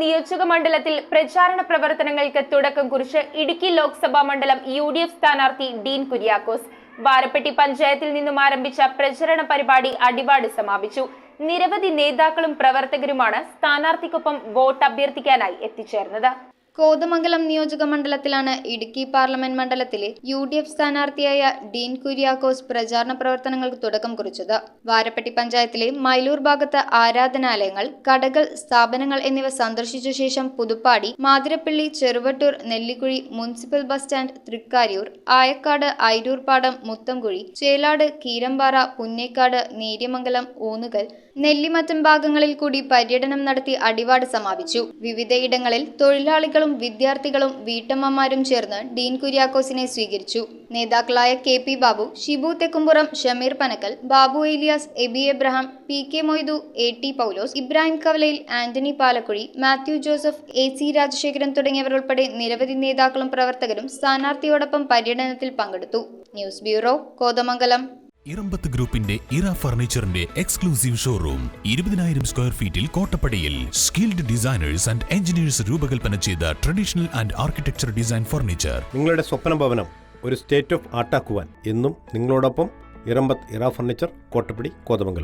നിയോജക മണ്ഡലത്തിൽ പ്രചാരണ പ്രവർത്തനങ്ങൾക്ക് തുടക്കം കുറിച്ച് ഇടുക്കി ലോക്സഭാ മണ്ഡലം UDF സ്ഥാനാർത്ഥി ഡീൻ കുര്യാക്കോസ്. വാരപ്പെട്ടി പഞ്ചായത്തിൽ നിന്നും ആരംഭിച്ച പ്രചരണ പരിപാടി അടിവാട് സമാപിച്ചു. നിരവധി നേതാക്കളും പ്രവർത്തകരുമാണ് സ്ഥാനാർത്ഥിക്കൊപ്പം വോട്ട് അഭ്യർത്ഥിക്കാനായി എത്തിച്ചേർന്നത്. കോതമംഗലം നിയോജക മണ്ഡലത്തിലാണ് ഇടുക്കി പാർലമെന്റ് മണ്ഡലത്തിലെ UDF സ്ഥാനാർത്ഥിയായ ഡീൻ കുര്യാക്കോസ് പ്രചാരണ പ്രവർത്തനങ്ങൾക്ക് തുടക്കം കുറിച്ചത്. വാരപ്പെട്ടി പഞ്ചായത്തിലെ മൈലൂർ ഭാഗത്ത് ആരാധനാലയങ്ങൾ, കടകൾ, സ്ഥാപനങ്ങൾ എന്നിവ സന്ദർശിച്ച ശേഷം Puthuppady, Mathirappilly, Cheruvattoor, Nellikuzhi, municipal bus stand, Thrikkariyoor, Ayakkad, Airoorpadam, Muthamkuzhy, Chelad, Keerampara, Punnekkad, Neriamangalam, Oonnukal, Nellimattom ഭാഗങ്ങളിൽ കൂടി പര്യടനം നടത്തി അടിവാട് സമാപിച്ചു. വിവിധയിടങ്ങളിൽ തൊഴിലാളികളും വിദ്യാർത്ഥികളും വീട്ടമ്മമാരും ചേർന്ന് ഡീൻ കുര്യാക്കോസിനെ സ്വീകരിച്ചു. നേതാക്കളായ KP Babu, Shibu Thekkumpuram, Shameer Panakkal, Babu Elias, Eby Abraham, PK Moidu, AT Paulose, Ibrahim Kavalayil, Antony Palakuzhi, Mathew Joseph, AC Rajasekharan തുടങ്ങിയവർ ഉൾപ്പെടെ നിരവധി നേതാക്കളും പ്രവർത്തകരും സ്ഥാനാർത്ഥിയോടൊപ്പം പര്യടനത്തിൽ പങ്കെടുത്തു. News bureau, Kothamangalam. ഇറമ്പത്ത് ഗ്രൂപ്പിന്റെ ഇറ ഫർണിച്ചറിന്റെ എക്സ്ക്ലൂസീവ് ഷോറൂം 20,000 സ്ക്വയർ ഫീറ്റിൽ കോട്ടപ്പടിയിൽ. സ്കിൽഡ് ഡിസൈനേഴ്സ് ആൻഡ് എഞ്ചിനീയേഴ്സ് രൂപകൽപ്പന ചെയ്ത traditional and architecture design furniture. നിങ്ങളുടെ സ്വപ്ന ഭവനം ഒരു സ്റ്റേറ്റ് ഓഫ് ആർട്ടാക്കുവാൻ എന്നും നിങ്ങളോടൊപ്പം ഇറമ്പത്ത് ഇറ ഫർണിച്ചർ, കോട്ടപ്പടി, കോതമംഗലം.